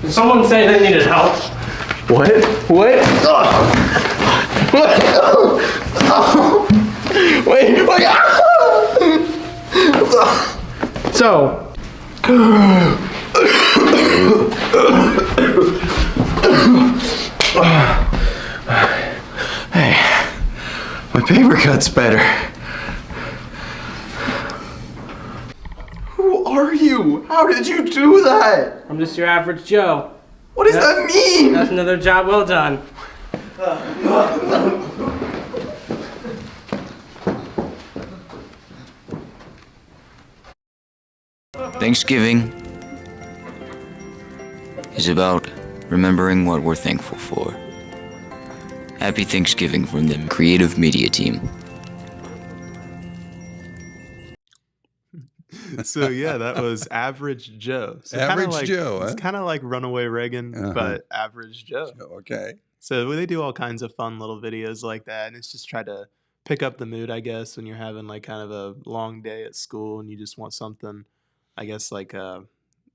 Did someone say they needed help? What? What? Wait, wait. So. Hey, my paper cut's better. Who are you? How did you do that? I'm just your average Joe. What does that mean? That's another job well done. Thanksgiving is about remembering what we're thankful for. Happy Thanksgiving from the Creative Media Team. So yeah, that was Average Joe. So Average Joe, huh? It's kind of like Runaway Reagan, but Average Joe. Okay. So they do all kinds of fun little videos like that, and it's just try to pick up the mood, I guess, when you're having like kind of a long day at school and you just want something, I guess like I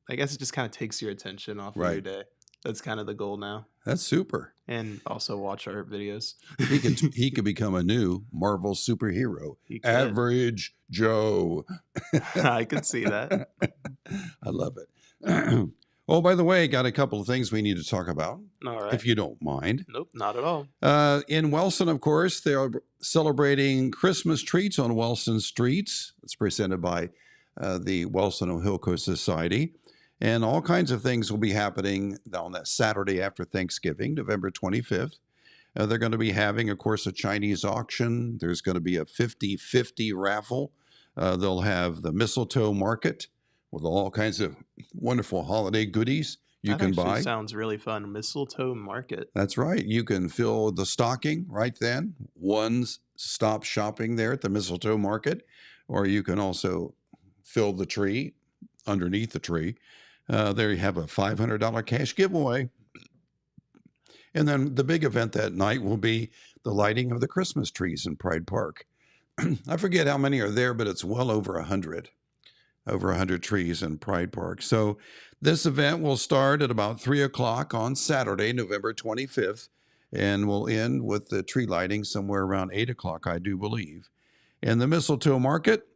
guess it just kind of takes your attention off of your day. That's kind of the goal now. That's super. And also watch our videos. He could become a new Marvel superhero. Average Joe. I could see that. I love it. Oh, by the way, got a couple of things we need to talk about. All right. If you don't mind. Nope, not at all. In Wellston, of course, they are celebrating Christmas treats on Wellston streets. It's presented by the Wellston Ohilco Society. And all kinds of things will be happening on that Saturday after Thanksgiving, November 25th. They're going to be having, of course, a Chinese auction. There's going to be a 50-50 raffle. They'll have the mistletoe market with all kinds of wonderful holiday goodies you can buy. Sounds really fun. Mistletoe market. That's right. You can fill the stocking right then. One-stop shopping there at the mistletoe market. Or you can also fill the tree underneath the tree. There you have a $500 cash giveaway. And then the big event that night will be the lighting of the Christmas trees in Pride Park. I forget how many are there, but it's well over 100. Over 100 trees in Pride Park. So this event will start at about 3 o'clock on Saturday, November 25th, and will end with the tree lighting somewhere around 8 o'clock, I do believe. And the mistletoe market,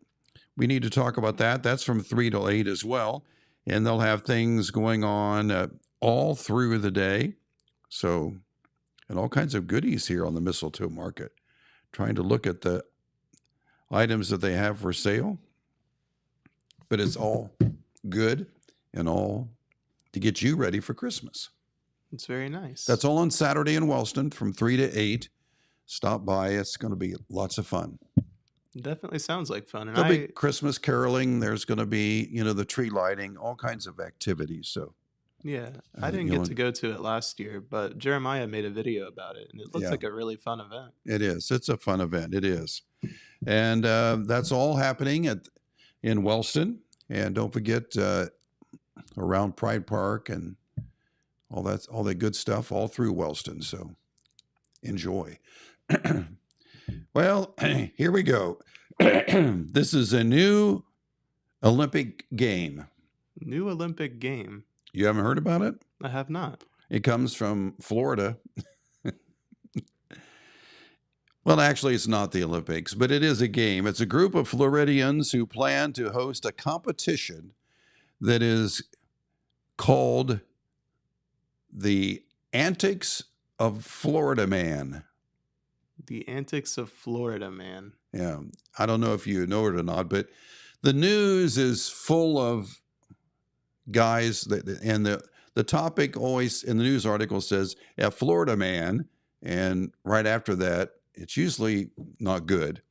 we need to talk about that. That's from 3 till 8 as well. And they'll have things going on all through the day. So, and all kinds of goodies here on the mistletoe market. Trying to look at the items that they have for sale. But it's all good and all to get you ready for Christmas. It's very nice. That's all on Saturday in Wellston from 3 to 8. Stop by. It's going to be lots of fun. Definitely sounds like fun. And There'll be Christmas caroling. There's going to be, the tree lighting, all kinds of activities. So, yeah, I didn't get to go to it last year, but Jeremiah made a video about it, and it looks like a really fun event. It is. It's a fun event. It is. And that's all happening in Wellston. And don't forget around Pride Park and all that good stuff all through Wellston. So enjoy. Well, here we go. This is a new Olympic game. New Olympic game? You haven't heard about it? I have not. It comes from Florida. Well, actually, it's not the Olympics, but it is a game. It's a group of Floridians who plan to host a competition that is called the Antics of Florida Man. The Antics of Florida Man. Yeah. I don't know if you know it or not, but The news is full of guys and the topic always in the news article says a Florida man, and right after that, it's usually not good.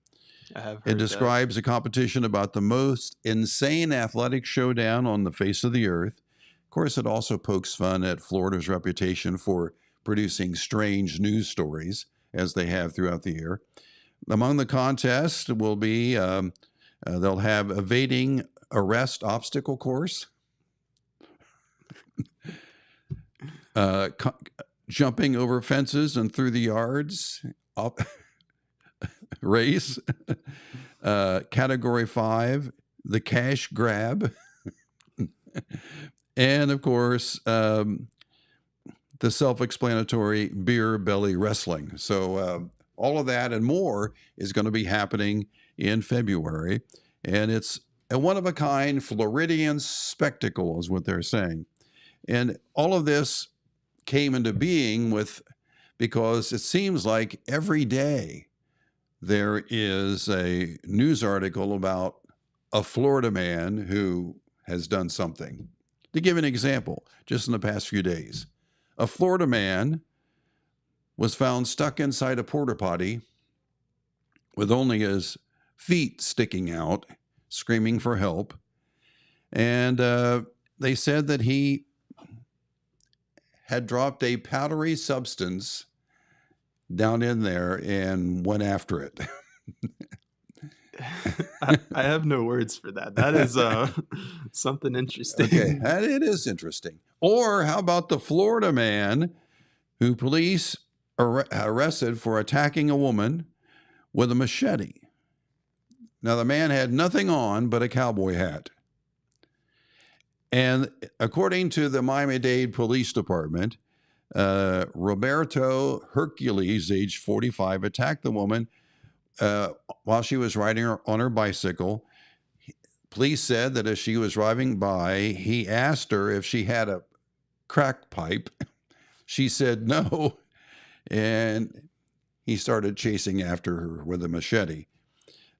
I have It heard describes a competition about the most insane athletic showdown on the face of the earth. Of course, it also pokes fun at Florida's reputation for producing strange news stories, as they have throughout the year. Among the contests will be they'll have evading arrest obstacle course, jumping over fences and through the yards race, category 5, the cash grab, and of course the self-explanatory beer belly wrestling. So all of that and more is going to be happening in February, and it's a one-of-a-kind Floridian spectacle is what they're saying. And all of this came into being because it seems like every day there is a news article about a Florida man who has done something. To give an example, just in the past few days, a Florida man was found stuck inside a porta potty with only his feet sticking out, screaming for help. And they said that he had dropped a powdery substance down in there and went after it. I have no words for that. That is something interesting. Okay, it is interesting. Or how about the Florida man who police arrested for attacking a woman with a machete? Now, the man had nothing on but a cowboy hat. And according to the Miami-Dade Police Department, Roberto Hercules, age 45, attacked the woman while she was riding on her bicycle. Police said that as she was driving by, he asked her if she had a crack pipe. She said no, and he started chasing after her with a machete.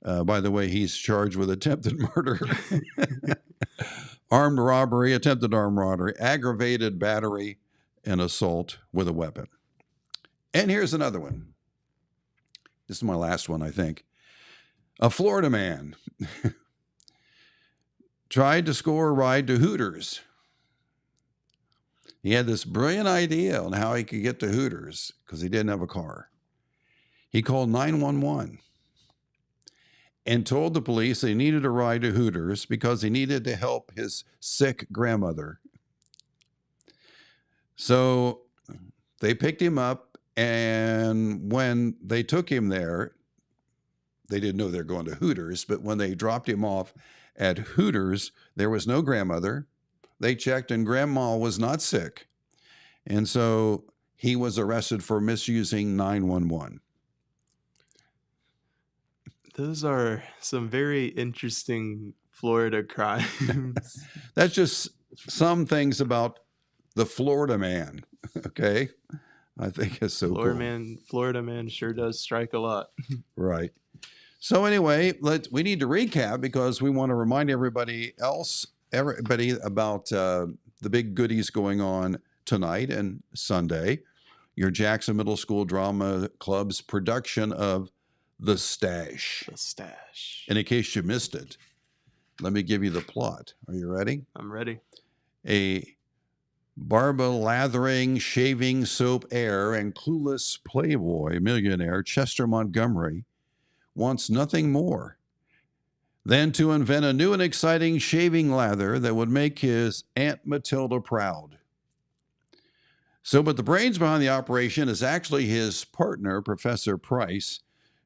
By the way, he's charged with attempted murder, armed robbery, attempted armed robbery, aggravated battery, and assault with a weapon. And here's another one. This is my last one, I think. A Florida man tried to score a ride to Hooters. He had this brilliant idea on how he could get to Hooters because he didn't have a car. He called 911 and told the police he needed a ride to Hooters because he needed to help his sick grandmother. So they picked him up, and when they took him there, they didn't know they were going to Hooters, but when they dropped him off at Hooters, there was no grandmother. They checked, and grandma was not sick. And so he was arrested for misusing 911. Those are some very interesting Florida crimes. That's just some things about the Florida man, okay? I think it's so cool. Florida man sure does strike a lot. Right. So anyway, we need to recap because we want to remind everybody about the big goodies going on tonight and Sunday. Your Jackson Middle School Drama Club's production of The Stash. The Stash. And in case you missed it, let me give you the plot. Are you ready? I'm ready. A barba-lathering, shaving soap heir and clueless playboy millionaire Chester Montgomery wants nothing more than to invent a new and exciting shaving lather that would make his Aunt Matilda proud. So, but the brains behind the operation is actually his partner, Professor Price,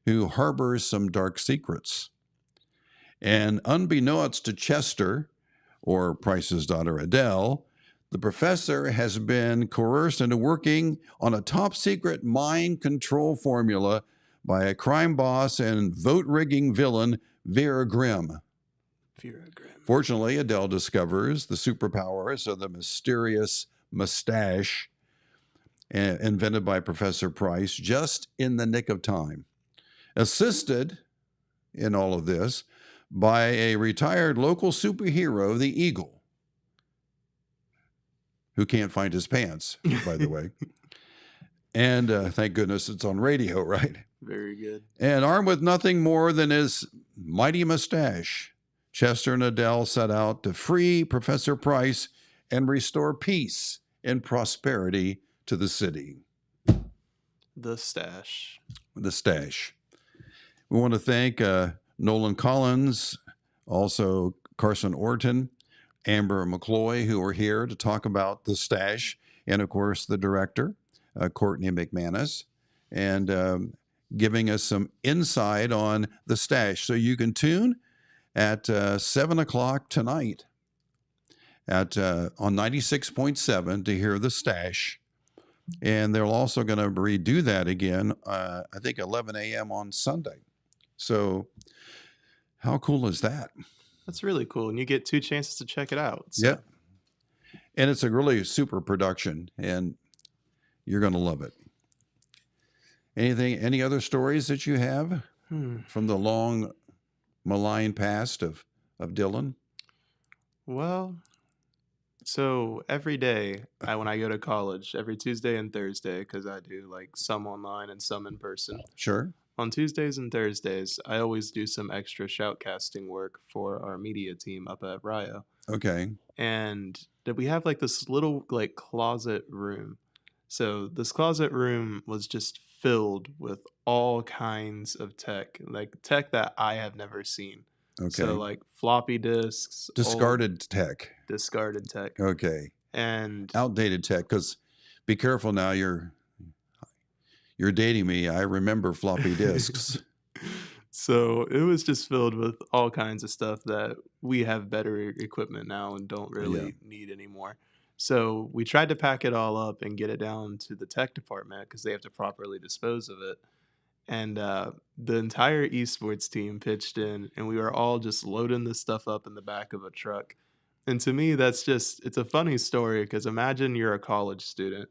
who harbors some dark secrets. And unbeknownst to Chester, or Price's daughter Adele, the professor has been coerced into working on a top-secret mind control formula by a crime boss and vote-rigging villain, Vera Grimm. Fortunately, Adele discovers the superpowers of the mysterious mustache invented by Professor Price just in the nick of time. Assisted in all of this by a retired local superhero, the Eagle, who can't find his pants, by the way. And thank goodness it's on radio, right? Very good. And armed with nothing more than his mighty mustache, Chester and Adele set out to free Professor Price and restore peace and prosperity to the city. The stash. The stash. We want to thank Nolan Collins, also Carson Orton, Amber McCloy, who are here to talk about the stash, and of course the director, Courtney McManus, and giving us some insight on the stash. So you can tune at 7 o'clock tonight on 96.7 to hear the stash. And they're also going to redo that again, I think 11 a.m. on Sunday. So how cool is that? That's really cool. And you get 2 chances to check it out. So. Yeah. And it's a really super production, and you're going to love it. Any other stories that you have from the long malign past of Dylan? Well, so every day when I go to college, every Tuesday and Thursday, because I do like some online and some in person. Sure. On Tuesdays and Thursdays, I always do some extra shoutcasting work for our media team up at Rio. Okay. And we have like this little like closet room. So this closet room was just filled with all kinds of tech, like tech that I have never seen. Okay. So like floppy disks. Discarded tech. Discarded tech. Okay. And outdated tech, because be careful now, you're dating me. I remember floppy disks. So it was just filled with all kinds of stuff that we have better equipment now and don't really need anymore. So we tried to pack it all up and get it down to the tech department because they have to properly dispose of it. And the entire esports team pitched in, and we were all just loading this stuff up in the back of a truck. And to me, it's a funny story because imagine you're a college student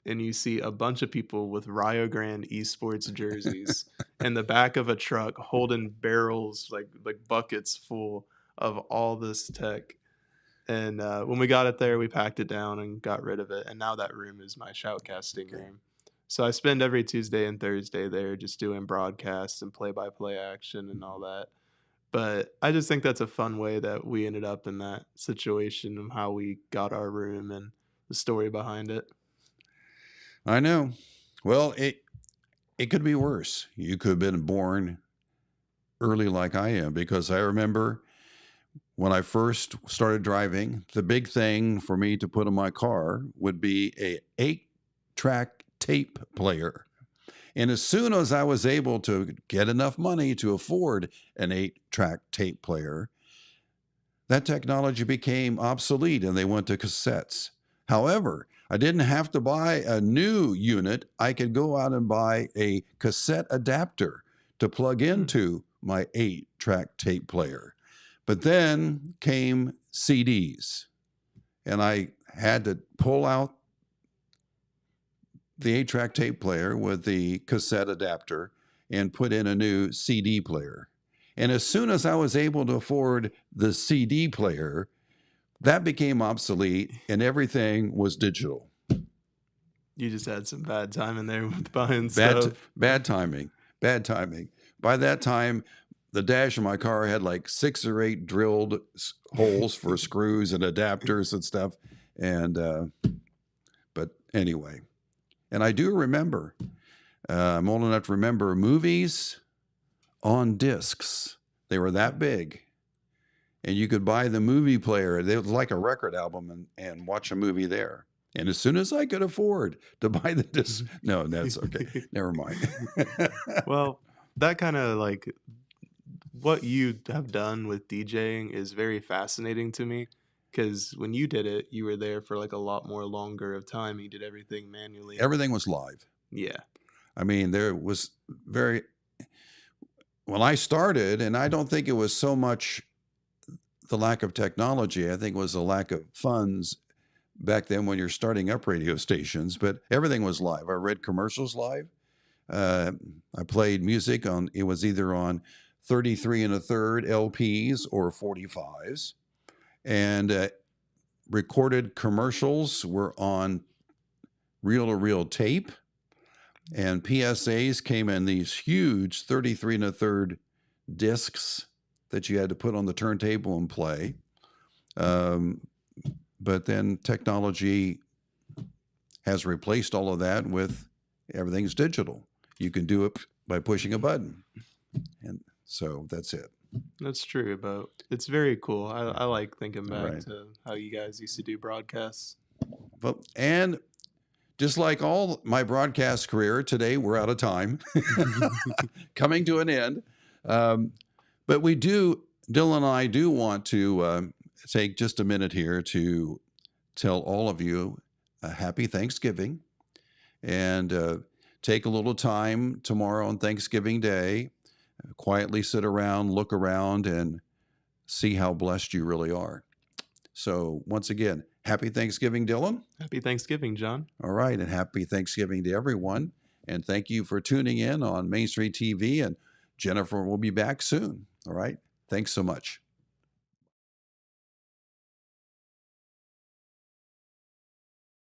and you see a bunch of people with Rio Grande esports jerseys in the back of a truck holding barrels, like buckets full of all this tech. And when we got it there, we packed it down and got rid of it. And now that room is my shoutcasting room. So I spend every Tuesday and Thursday there just doing broadcasts and play-by-play action and all that. But I just think that's a fun way that we ended up in that situation of how we got our room and the story behind it. I know. Well, it could be worse. You could have been born early like I am, because I remember when I first started driving, the big thing for me to put in my car would be a 8-track tape player. And as soon as I was able to get enough money to afford an 8-track tape player, that technology became obsolete and they went to cassettes. However, I didn't have to buy a new unit. I could go out and buy a cassette adapter to plug into my 8-track tape player. But then came CDs, and I had to pull out the 8-track tape player with the cassette adapter and put in a new CD player. And as soon as I was able to afford the CD player, that became obsolete and everything was digital. You just had some bad timing there with buying stuff. Bad timing. By that time, the dash of my car had like 6 or 8 drilled holes for screws and adapters and stuff. And, but anyway, and I do remember, I'm old enough to remember movies on discs. They were that big. And you could buy the movie player. It was like a record album and watch a movie there. And as soon as I could afford to buy the disc, no, that's okay. Never mind. Well, that kind of like what you have done with DJing is very fascinating to me, because when you did it, you were there for like a lot more longer of time. You did everything manually. Everything was live. Yeah. I mean, there was when I started, and I don't think it was so much the lack of technology. I think it was the lack of funds back then when you're starting up radio stations, but everything was live. I read commercials live. I played music it was either on 33 1/3 LPs or 45s. And recorded commercials were on reel-to-reel tape. And PSAs came in these huge 33 1/3 discs that you had to put on the turntable and play. But then technology has replaced all of that with everything's digital. You can do it by pushing a button. And so that's it. That's true, but it's very cool. I like thinking back to how you guys used to do broadcasts. Well, and just like all my broadcast career, today we're out of time, coming to an end. But we do, Dylan and I do want to take just a minute here to tell all of you a happy Thanksgiving, and take a little time tomorrow on Thanksgiving Day, quietly sit around, look around, and see how blessed you really are. So once again, happy Thanksgiving, Dylan. Happy Thanksgiving, John. All right, and happy Thanksgiving to everyone. And thank you for tuning in on Main Street TV, and Jennifer will be back soon. All right, thanks so much.